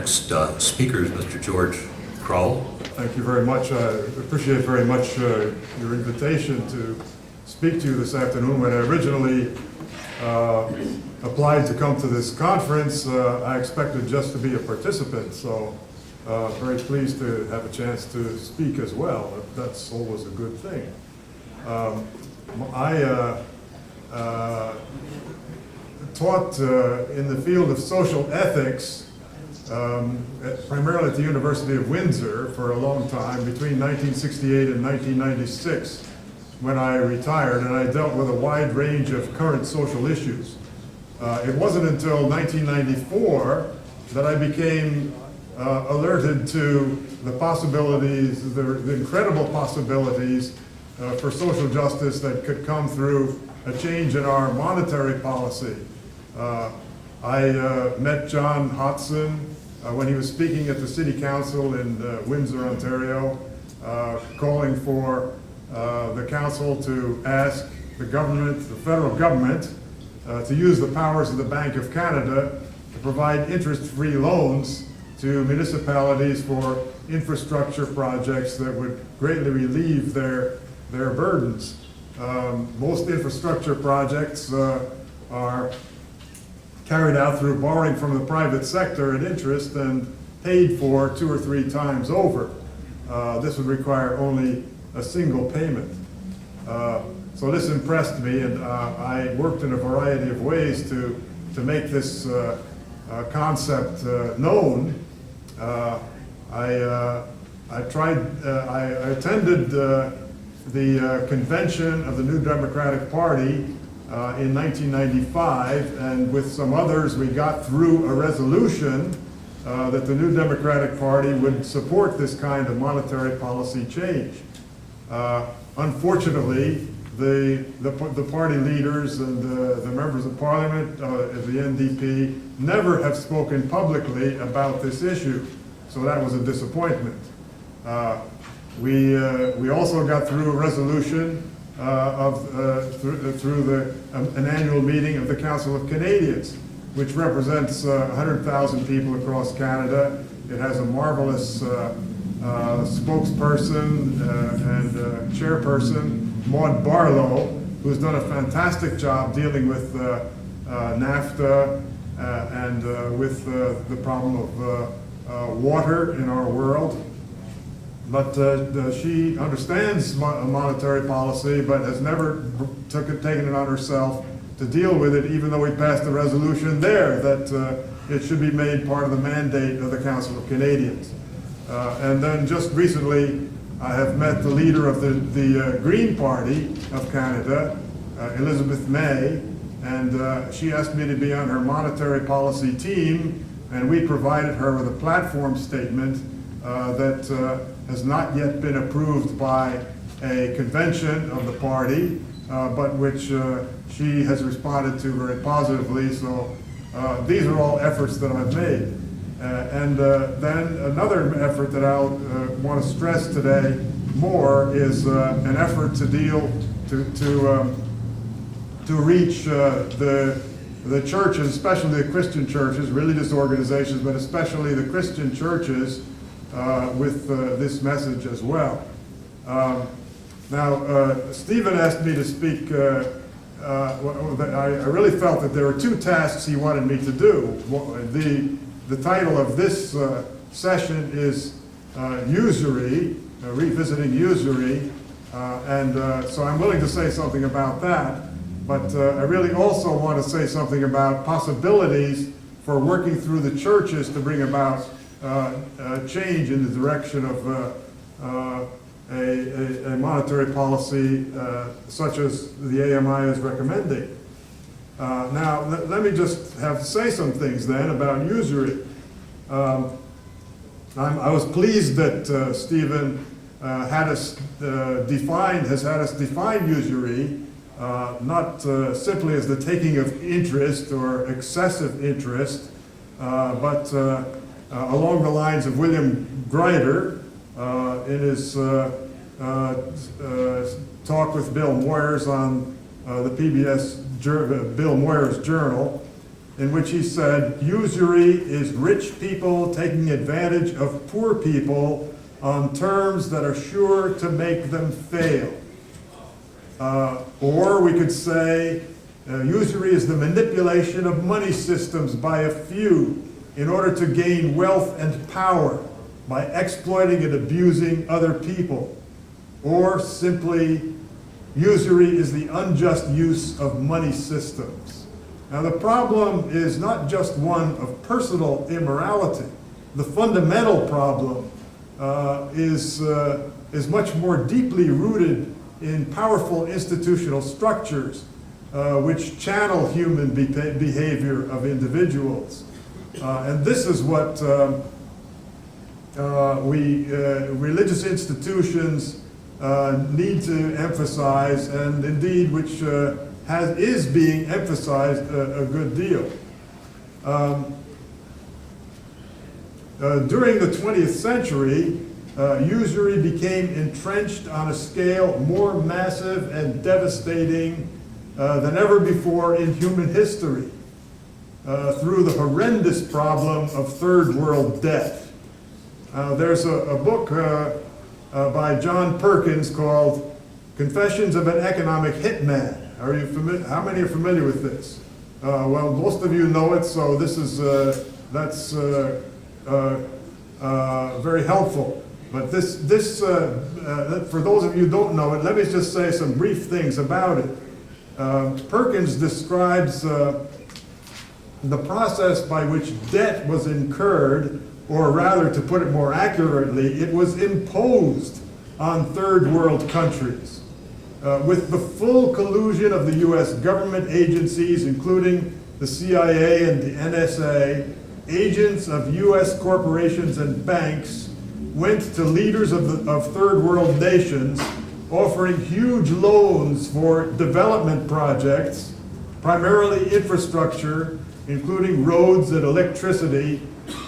next speaker is Mr. George Crowell. Thank you very much. I appreciate very much your invitation to speak to you this afternoon. When I originally applied to come to this conference, I expected just to be a participant, so very pleased to have a chance to speak as well. That's always a good thing. I taught in the field of social ethics primarily at the University of Windsor for a long time, between 1968 and 1996, when I retired, and I dealt with a wide range of current social issues. It wasn't until 1994 that I became alerted to the possibilities, the incredible possibilities for social justice that could come through a change in our monetary policy. I met John Hodson when he was speaking at the City Council in Windsor, Ontario, calling for the council to ask the government, the federal government, to use the powers of the Bank of Canada to provide interest-free loans to municipalities for infrastructure projects that would greatly relieve their burdens. Most infrastructure projects are carried out through borrowing from the private sector at interest and paid for 2 or 3 times over. This would require only a single payment. So this impressed me, and I worked in a variety of ways to make this concept known. I attended the convention of the New Democratic Party in 1995, and with some others we got through a resolution that the New Democratic Party would support this kind of monetary policy change. Unfortunately, the party leaders and the members of parliament of the NDP never have spoken publicly about this issue, so that was a disappointment. We also got through a resolution through an annual meeting of the Council of Canadians, which represents 100,000 people across Canada. It has a marvelous spokesperson and chairperson, Maud Barlow, who's done a fantastic job dealing with NAFTA and with the problem of water in our world. But she understands monetary policy, but has never taken it on herself to deal with it, even though we passed a resolution there that it should be made part of the mandate of the Council of Canadians. And then just recently, I have met the leader of the Green Party of Canada, Elizabeth May, and she asked me to be on her monetary policy team, and we provided her with a platform statement that has not yet been approved by a convention of the party, but which she has responded to very positively. So these are all efforts that I've made. And then another effort that I'll want to stress today more is an effort to reach the churches, especially the Christian churches, religious organizations, but especially the Christian churches, with this message as well. Now, Stephen asked me to speak. I really felt that there were 2 tasks he wanted me to do. The title of this session is Usury, revisiting usury, and so I'm willing to say something about that, but I really also want to say something about possibilities for working through the churches to bring about change in the direction of a monetary policy such as the AMI is recommending. Now, let me just say some things then about usury. I was pleased that Stephen has had us define usury, not simply as the taking of interest or excessive interest, but along the lines of William Grider in his talk with Bill Moyers on the PBS Bill Moyers Journal. in which he said, usury is rich people taking advantage of poor people on terms that are sure to make them fail. Or we could say, usury is the manipulation of money systems by a few in order to gain wealth and power by exploiting and abusing other people. Or simply, usury is the unjust use of money systems. Now the problem is not just one of personal immorality. The fundamental problem is much more deeply rooted in powerful institutional structures which channel human behavior of individuals. And this is what religious institutions need to emphasize, and indeed which is being emphasized a good deal. During the 20th century, usury became entrenched on a scale more massive and devastating than ever before in human history through the horrendous problem of third world debt. There's a book by John Perkins called Confessions of an Economic Hitman. Are you familiar? How many are familiar with this? Well, most of you know it, so this is that's very helpful. But for those of you who don't know it, let me just say some brief things about it. Perkins describes the process by which debt was incurred, or rather, to put it more accurately, it was imposed on third world countries. With the full collusion of the US government agencies, including the CIA and the NSA, agents of US corporations and banks went to leaders of third world nations offering huge loans for development projects, primarily infrastructure, including roads and electricity,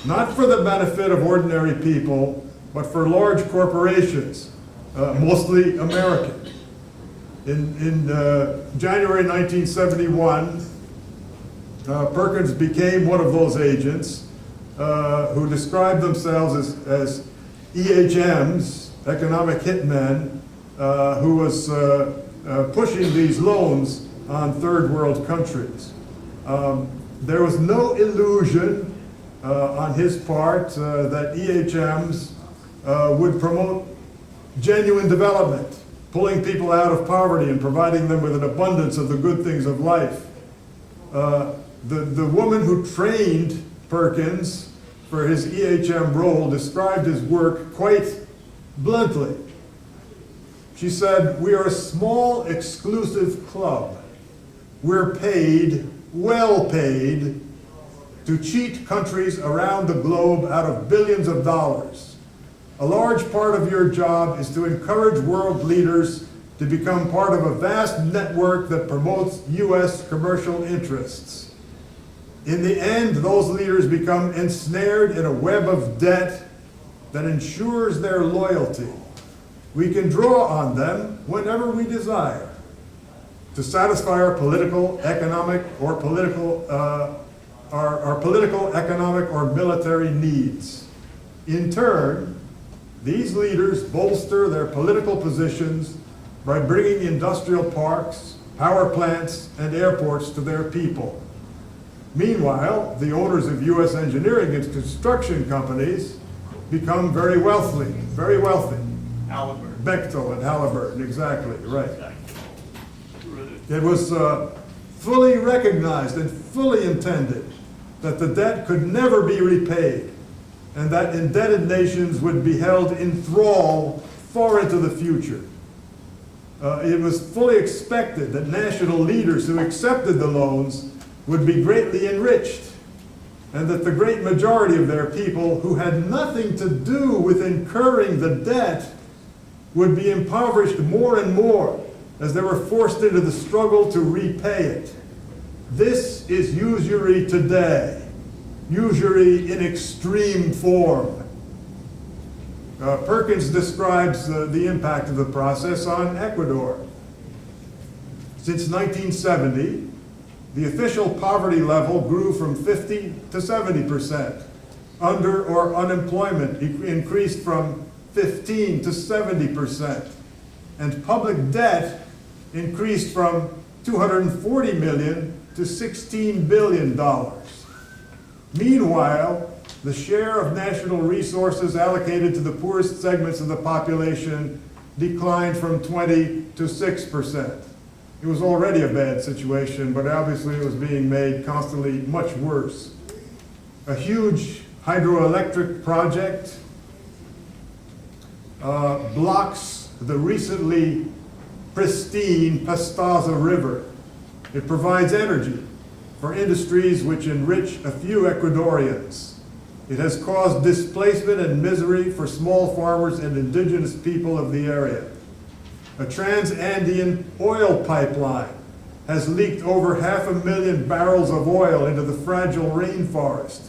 not for the benefit of ordinary people, but for large corporations, mostly American. In January 1971, Perkins became one of those agents who described themselves as EHMs, economic hitmen, who was pushing these loans on third world countries. There was no illusion on his part that EHMs would promote genuine development, pulling people out of poverty and providing them with an abundance of the good things of life. The woman who trained Perkins for his EHM role described his work quite bluntly. She said, "We are a small, exclusive club. We're paid, well paid, to cheat countries around the globe out of billions of dollars. A large part of your job is to encourage world leaders to become part of a vast network that promotes US commercial interests. In the end, those leaders become ensnared in a web of debt that ensures their loyalty. We can draw on them whenever we desire to satisfy our political, economic, or economic, or military needs. In turn, these leaders bolster their political positions by bringing industrial parks, power plants, and airports to their people. Meanwhile, the owners of US engineering and construction companies become very wealthy, very wealthy. Halliburton. Bechtel and Halliburton, exactly, right. It was fully recognized and fully intended that the debt could never be repaid, and that indebted nations would be held in thrall far into the future. It was fully expected that national leaders who accepted the loans would be greatly enriched, and that the great majority of their people who had nothing to do with incurring the debt would be impoverished more and more as they were forced into the struggle to repay it. This is usury today, usury in extreme form. Perkins describes the impact of the process on Ecuador. Since 1970, The official poverty level grew from 50 to 70%. Under or unemployment increased from 15 to 70%. And public debt increased from $240 million to $16 billion. Meanwhile, the share of national resources allocated to the poorest segments of the population declined from 20 to 6%. It was already a bad situation, but obviously it was being made constantly much worse. A huge hydroelectric project blocks the recently pristine Pastaza River. It provides energy for industries which enrich a few Ecuadorians. It has caused displacement and misery for small farmers and indigenous people of the area. A trans-Andean oil pipeline has leaked over 500,000 barrels of oil into the fragile rainforest,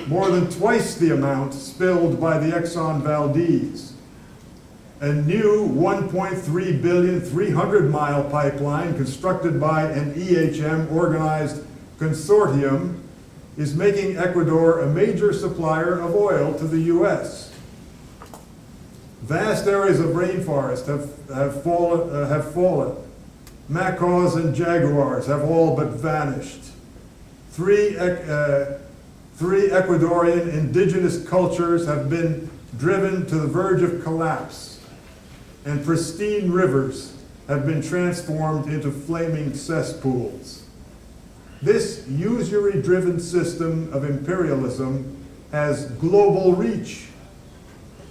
more than twice the amount spilled by the Exxon Valdez. A new 1.3 billion 300-mile pipeline constructed by an EHM-organized consortium is making Ecuador a major supplier of oil to the U.S. Vast areas of rainforest have fallen. Macaws and jaguars have all but vanished. Three Ecuadorian indigenous cultures have been driven to the verge of collapse, and pristine rivers have been transformed into flaming cesspools. This usury-driven system of imperialism has global reach,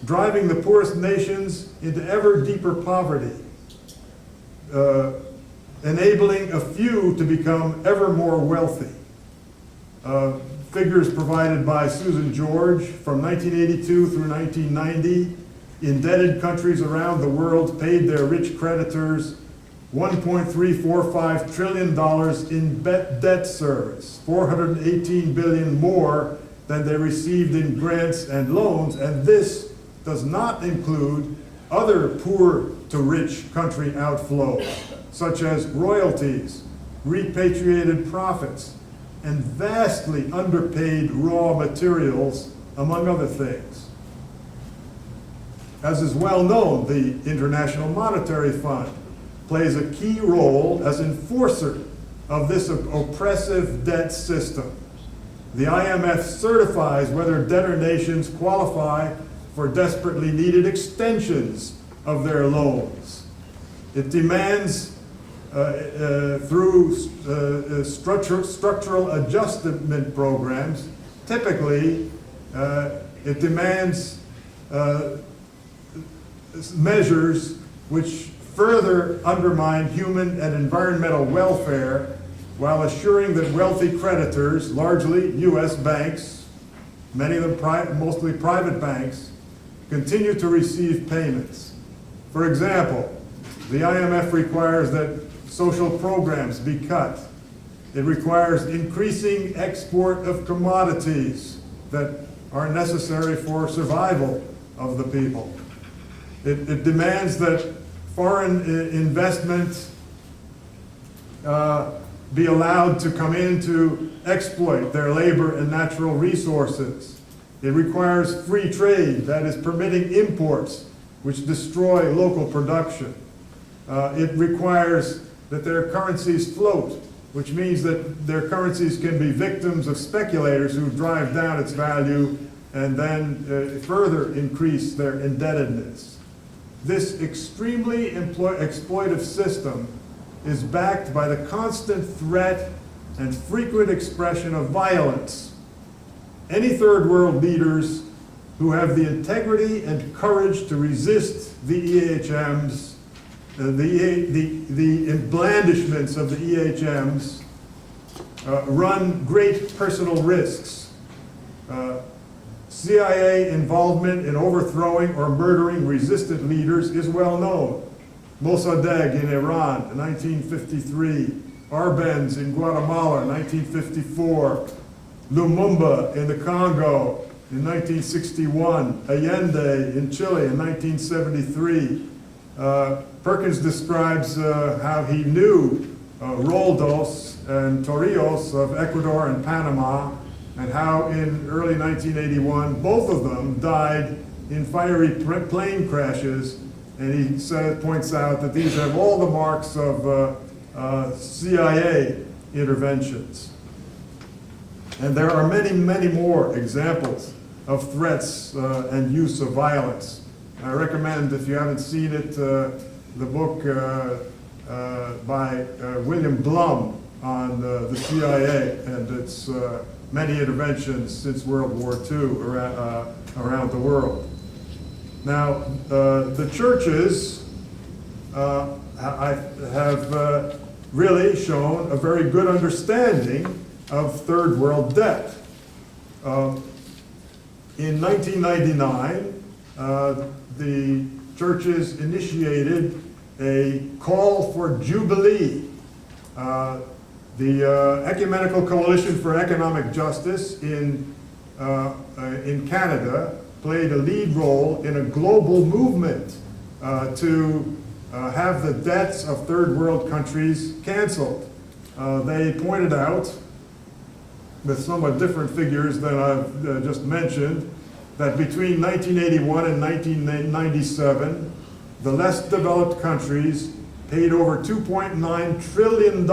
driving the poorest nations into ever deeper poverty, enabling a few to become ever more wealthy. Figures provided by Susan George from 1982 through 1990, indebted countries around the world paid their rich creditors $1.345 trillion in debt service, $418 billion more than they received in grants and loans, and this does not include other poor to rich country outflows, such as royalties, repatriated profits, and vastly underpaid raw materials, among other things. As is well known, the International Monetary Fund plays a key role as enforcer of this oppressive debt system. The IMF certifies whether debtor nations qualify for desperately needed extensions of their loans. It demands, through structural adjustment programs, typically it demands measures which further undermine human and environmental welfare while assuring that wealthy creditors, largely U.S. banks, many of them mostly private banks, continue to receive payments. For example, the IMF requires that social programs be cut. It requires increasing export of commodities that are necessary for survival of the people. It demands that foreign investment be allowed to come in to exploit their labor and natural resources. It requires free trade, that is permitting imports which destroy local production. It requires that their currencies float, which means that their currencies can be victims of speculators who drive down its value and then further increase their indebtedness. This extremely exploitive system is backed by the constant threat and frequent expression of violence. Any third world leaders who have the integrity and courage to resist the EHMs, the blandishments of the EHMs, run great personal risks. CIA involvement in overthrowing or murdering resistant leaders is well known. Mossadegh in Iran in 1953, Arbenz in Guatemala in 1954, Lumumba in the Congo in 1961, Allende in Chile in 1973. Perkins describes how he knew Roldos and Torrijos of Ecuador and Panama, and how in early 1981, both of them died in fiery plane crashes. And he points out that these have all the marks of CIA interventions. And there are many, many more examples of threats and use of violence. I recommend, if you haven't seen it, the book by William Blum on the CIA and its many interventions since World War II around the world. Now, the churches have really shown a very good understanding of third world debt. In 1999, the churches initiated a call for Jubilee. The Ecumenical Coalition for Economic Justice in Canada played a lead role in a global movement to have the debts of third world countries canceled. They pointed out, with somewhat different figures than I've just mentioned, that between 1981 and 1997, the less developed countries paid over $2.9 trillion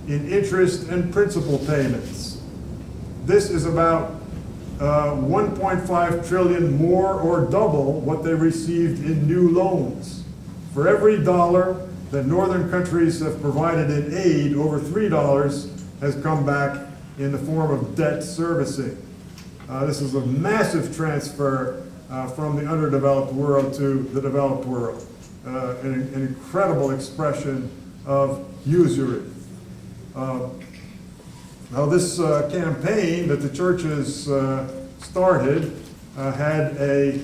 in interest and principal payments. This is about 1.5 trillion more or double what they received in new loans. For every dollar that northern countries have provided in aid, over $3 has come back in the form of debt servicing. This is a massive transfer from the underdeveloped world to the developed world. An incredible expression of usury. Now this campaign that the churches started had a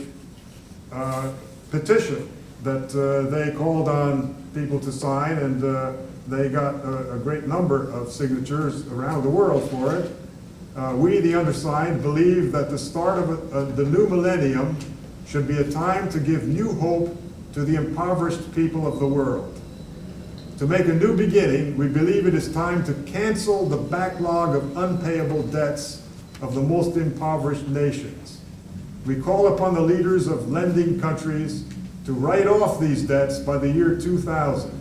petition that they called on people to sign, and they got a great number of signatures around the world for it. We, the undersigned, believe that the start of the new millennium should be a time to give new hope to the impoverished people of the world. To make a new beginning, we believe it is time to cancel the backlog of unpayable debts of the most impoverished nations. We call upon the leaders of lending countries to write off these debts by the year 2000.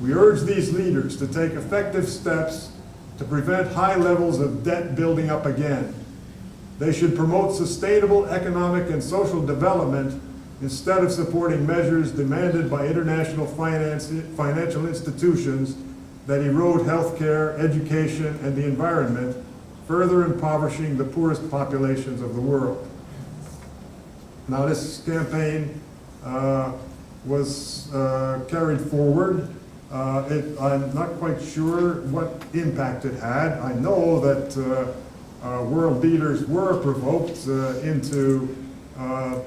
We urge these leaders to take effective steps to prevent high levels of debt building up again. They should promote sustainable economic and social development instead of supporting measures demanded by international financial institutions that erode healthcare, education, and the environment, further impoverishing the poorest populations of the world. Now, this campaign was carried forward. I'm not quite sure what impact it had. I know that world leaders were provoked into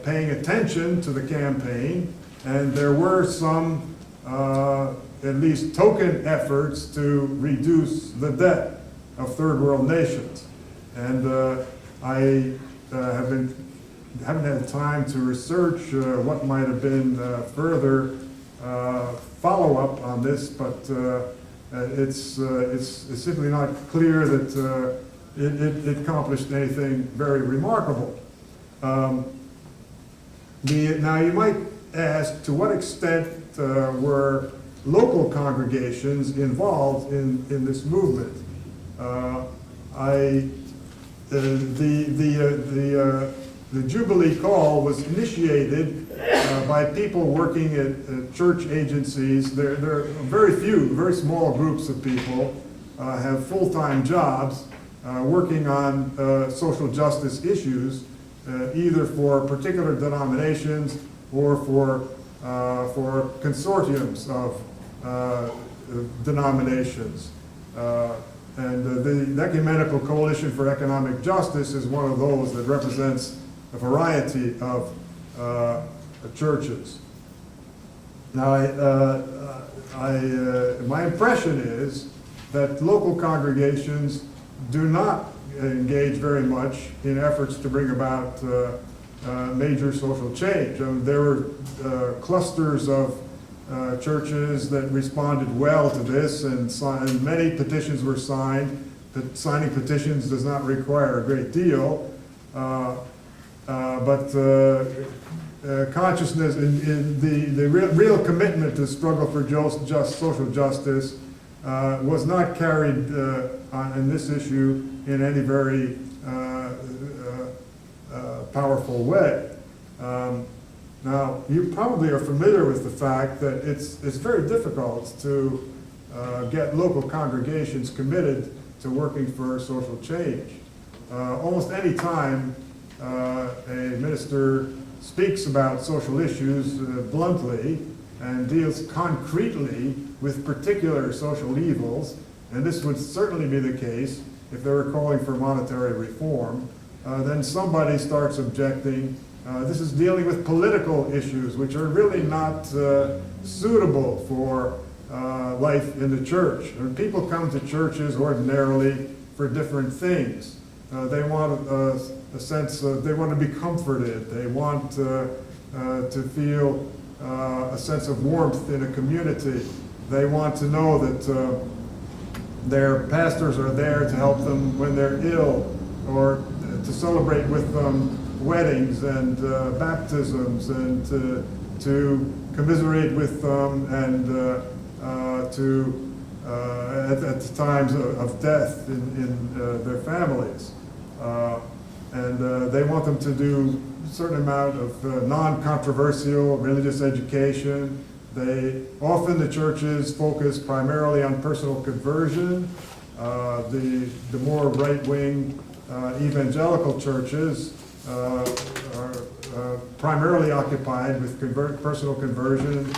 paying attention to the campaign, and there were some, at least token efforts to reduce the debt of third world nations. And I haven't had time to research what might have been further follow-up on this, but it's simply not clear that it accomplished anything very remarkable. Now you might ask, to what extent were local congregations involved in this movement? The Jubilee Call was initiated by people working at church agencies. There are very small groups of people have full-time jobs working on social justice issues, either for particular denominations or for consortiums of denominations. And the Ecumenical Coalition for Economic Justice is one of those that represents a variety of churches. Now, my impression is that local congregations do not engage very much in efforts to bring about major social change. There were clusters of churches that responded well to this, and many petitions were signed. Signing petitions does not require a great deal, but consciousness in the real commitment to struggle for just social justice was not carried in this issue in any very powerful way. Now, you probably are familiar with the fact that it's very difficult to get local congregations committed to working for social change. Almost any time a minister speaks about social issues bluntly and deals concretely with particular social evils, and this would certainly be the case if they were calling for monetary reform, then somebody starts objecting. This is dealing with political issues which are really not suitable for life in the church. And people come to churches ordinarily for different things. They want a sense of, they want to be comforted. They want to feel a sense of warmth in a community. They want to know that their pastors are there to help them when they're ill, or to celebrate with them weddings and baptisms, and to commiserate with them, and at the times of death in their families. And they want them to do a certain amount of non-controversial religious education. Often the churches focus primarily on personal conversion. The more right-wing evangelical churches are primarily occupied with personal conversion.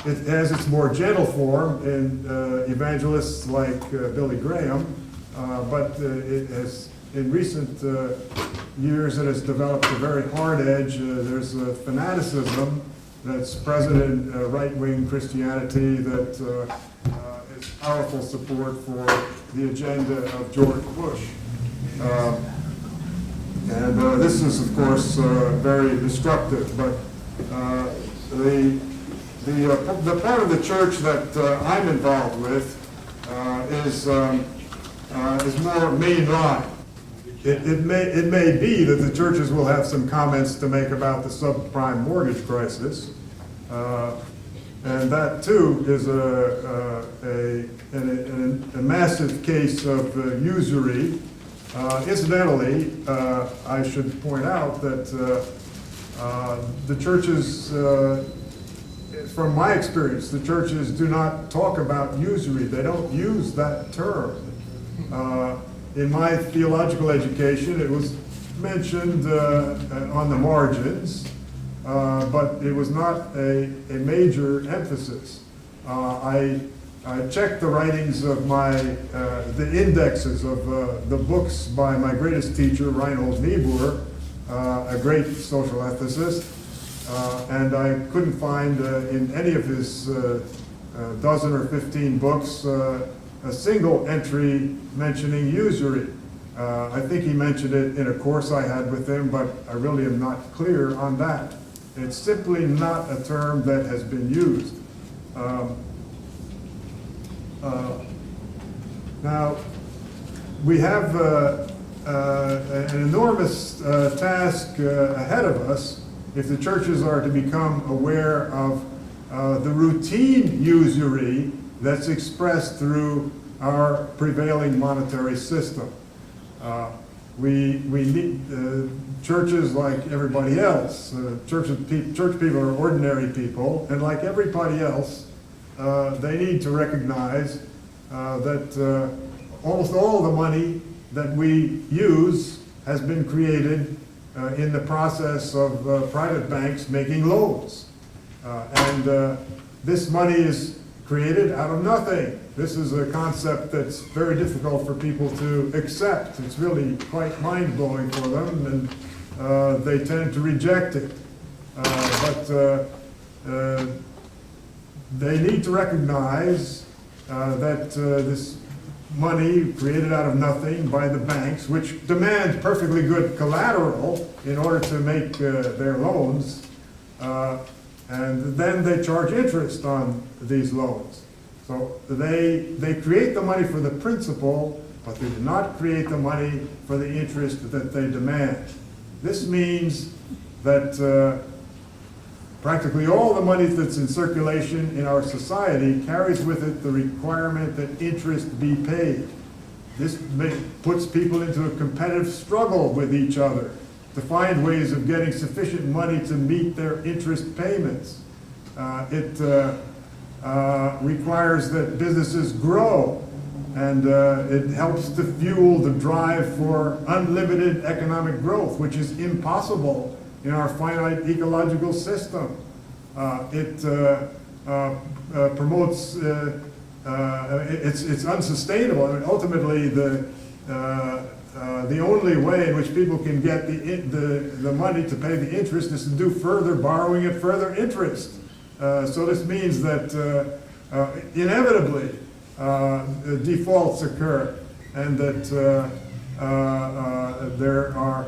It has its more gentle form in evangelists like Billy Graham, but it has, in recent years, it has developed a very hard edge. There's a fanaticism that's present in right-wing Christianity that is powerful support for the agenda of George Bush. And this is, of course, very destructive. But the part of the church that I'm involved with is more mainline. It may be that the churches will have some comments to make about the subprime mortgage crisis, and that too is a massive case of usury. Incidentally, I should point out that the churches, from my experience, the churches do not talk about usury. They don't use that term. In my theological education, it was mentioned on the margins, but it was not a major emphasis. I checked the writings of the indexes of the books by my greatest teacher, Reinhold Niebuhr, a great social ethicist, and I couldn't find in any of his dozen or 15 books a single entry mentioning usury. I think he mentioned it in a course I had with him, but I really am not clear on that. It's simply not a term that has been used. Now, we have an enormous task ahead of us if the churches are to become aware of the routine usury that's expressed through our prevailing monetary system. We need churches like everybody else. Church people are ordinary people, and like everybody else, they need to recognize that almost all the money that we use has been created in the process of private banks making loans. And this money is created out of nothing. This is a concept that's very difficult for people to accept. It's really quite mind-blowing for them, and they tend to reject it. But they need to recognize that this money created out of nothing by the banks, which demand perfectly good collateral in order to make their loans, And then they charge interest on these loans. So they create the money for the principal, but they do not create the money for the interest that they demand. This means that practically all the money that's in circulation in our society carries with it the requirement that interest be paid. This puts people into a competitive struggle with each other to find ways of getting sufficient money to meet their interest payments. It requires that businesses grow, and it helps to fuel the drive for unlimited economic growth, which is impossible in our finite ecological system. It promotes, it's unsustainable. I mean, ultimately, the only way in which people can get the money to pay the interest is to do further borrowing at further interest. So this means that inevitably defaults occur, and that there are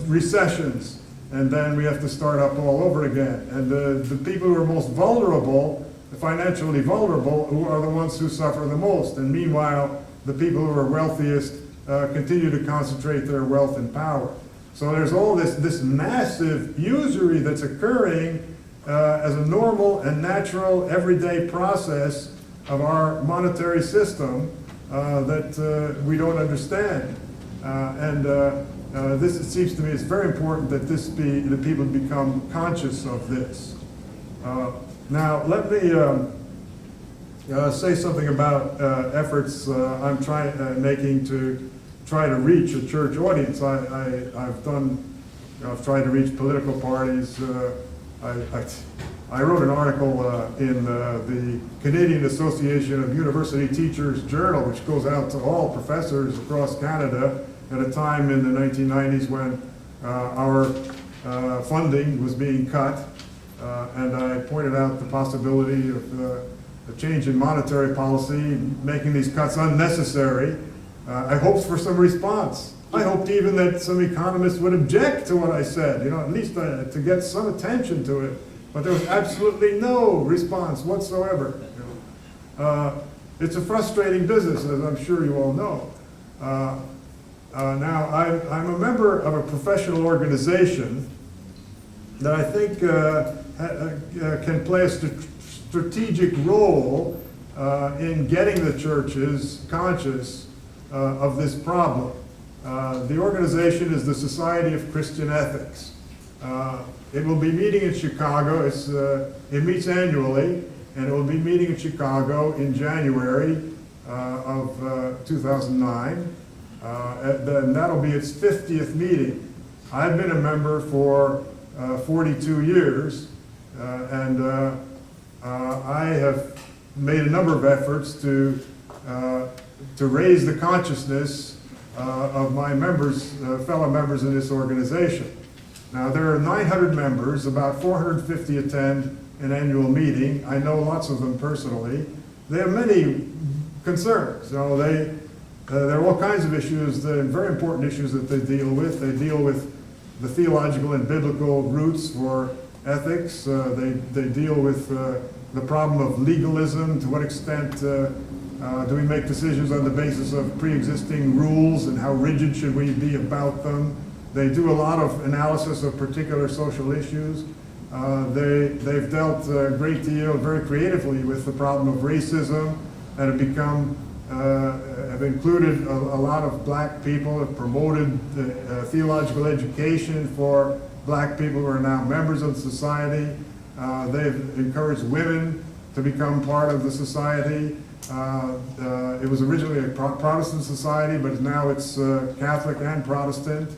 recessions, and then we have to start up all over again. And the people who are most vulnerable, the financially vulnerable, who are the ones who suffer the most. And meanwhile, the people who are wealthiest continue to concentrate their wealth and power. So there's all this massive usury that's occurring as a normal and natural everyday process of our monetary system that we don't understand. This, it seems to me, is very important that that people become conscious of this. Now, let me say something about efforts I'm making to try to reach a church audience. I've tried to reach political parties. I wrote an article in the Canadian Association of University Teachers Journal, which goes out to all professors across Canada at a time in the 1990s when our funding was being cut. And I pointed out the possibility of a change in monetary policy, making these cuts unnecessary. I hoped for some response. I hoped even that some economists would object to what I said, at least to get some attention to it. But there was absolutely no response whatsoever. It's a frustrating business, as I'm sure you all know. Now, I'm a member of a professional organization that I think can play a strategic role in getting the churches conscious of this problem. The organization is the Society of Christian Ethics. It will be meeting in Chicago. It meets annually, and it will be meeting in Chicago in January of 2009. And that'll be its 50th meeting. I've been a member for 42 years, and I have made a number of efforts to raise the consciousness of my members, fellow members in this organization. Now, there are 900 members, about 450 attend an annual meeting. I know lots of them personally. They have many concerns. There are all kinds of issues, very important issues that they deal with. They deal with the theological and biblical roots for ethics. They deal with the problem of legalism. To what extent do we make decisions on the basis of pre-existing rules, and how rigid should we be about them? They do a lot of analysis of particular social issues. They've dealt a great deal, very creatively, with the problem of racism, and have included a lot of black people, have promoted theological education for black people who are now members of the society. They've encouraged women to become part of the society. It was originally a Protestant society, but now it's Catholic and Protestant.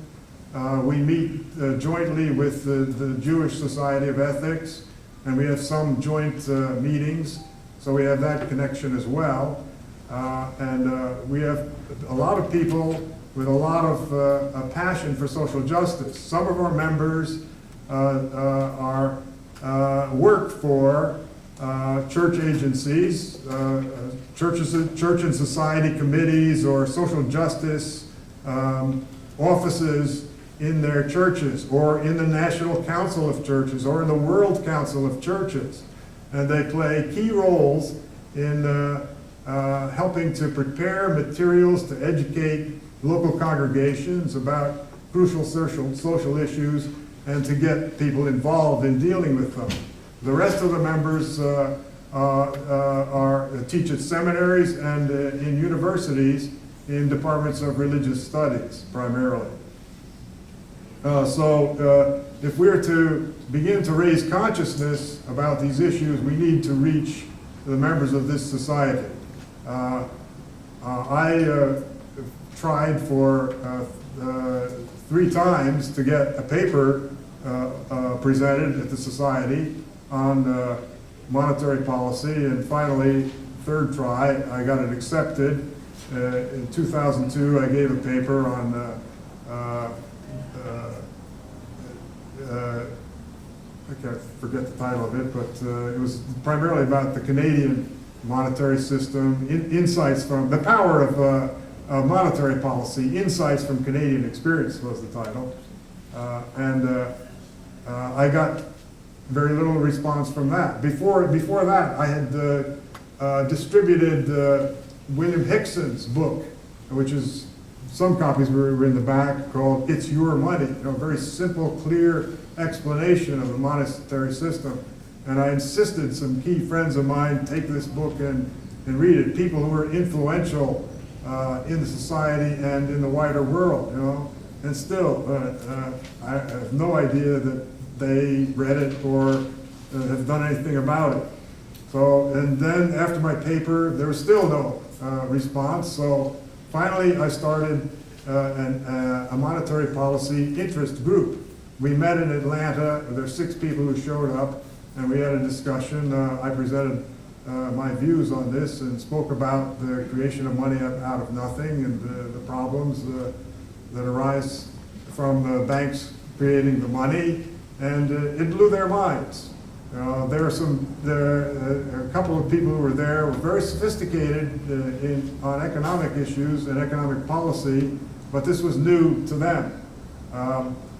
We meet jointly with the Jewish Society of Ethics, and we have some joint meetings, so we have that connection as well. And we have a lot of people with a lot of passion for social justice. Some of our members work for church agencies, church and society committees, or social justice offices in their churches, or in the National Council of Churches, or in the World Council of Churches. And they play key roles in helping to prepare materials to educate local congregations about crucial social issues and to get people involved in dealing with them. The rest of the members teach at seminaries and in universities in departments of religious studies primarily. So if we're to begin to raise consciousness about these issues, we need to reach the members of this society. I tried for 3 times to get a paper presented at the society on monetary policy, and finally, 3rd try, I got it accepted. In 2002, I gave a paper on I can't forget the title of it, but it was primarily about the Canadian monetary system, insights from the power of monetary policy, insights from Canadian experience was the title. I got very little response from that. Before that, I had distributed William Hickson's book, which is, some copies were in the back, called It's Your Money, a very simple, clear explanation of the monetary system. And I insisted some key friends of mine take this book and read it, people who were influential in the society and in the wider world, you know. And still, I have no idea that they read it or have done anything about it. So, and then after my paper, there was still no response. So finally, I started a monetary policy interest group. We met in Atlanta. There's 6 people who showed up, and we had a discussion. I presented my views on this and spoke about the creation of money out of nothing and the problems that arise from banks creating the money, and it blew their minds. There are a couple of people who were there, were very sophisticated on economic issues and economic policy, but this was new to them.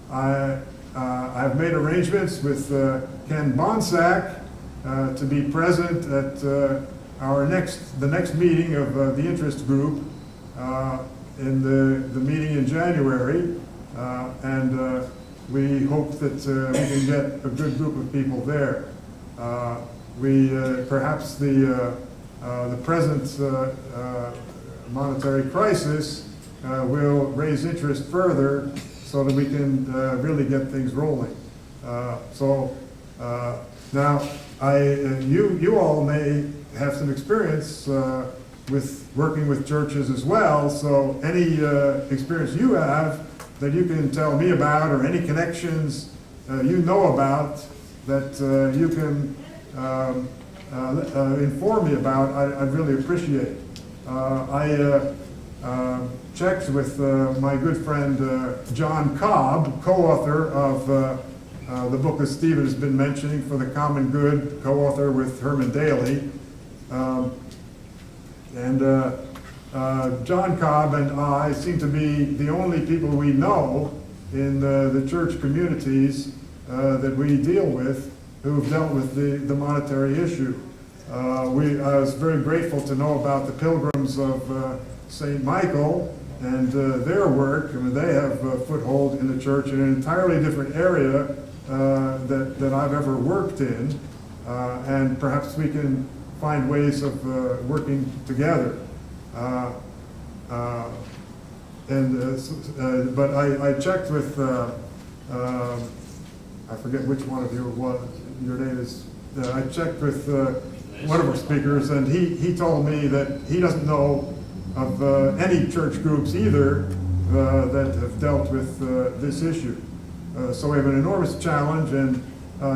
I've made arrangements with Ken Bonsack to be present at the next meeting of the interest group in the meeting in January, and we hope that we can get a good group of people there. Perhaps the present monetary crisis will raise interest further so that we can really get things rolling. Now, you all may have some experience with working with churches as well, so any experience you have that you can tell me about, or any connections you know about that you can inform me about, I'd really appreciate. I checked with my good friend John Cobb, co-author of the book that Stephen has been mentioning, For the Common Good, co-author with Herman Daly. John Cobb and I seem to be the only people we know in the church communities that we deal with who've dealt with the monetary issue. I was very grateful to know about the Pilgrims of St. Michael and their work. I mean, they have a foothold in the church in an entirely different area that I've ever worked in, and perhaps we can find ways of working together. But I checked with, I forget which one of you it was, your name is, I checked with one of our speakers, and he told me that he doesn't know of any church groups either that have dealt with this issue. So we have an enormous challenge, and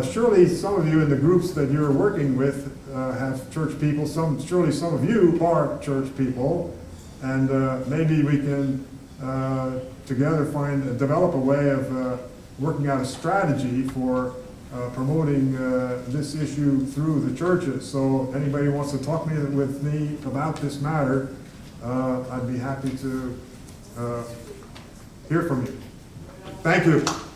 surely some of you in the groups that you're working with have church people. Surely some of you are church people, and maybe we can together develop a way of working out a strategy for promoting this issue through the churches. So anybody who wants to talk with me about this matter, I'd be happy to hear from you. Thank you.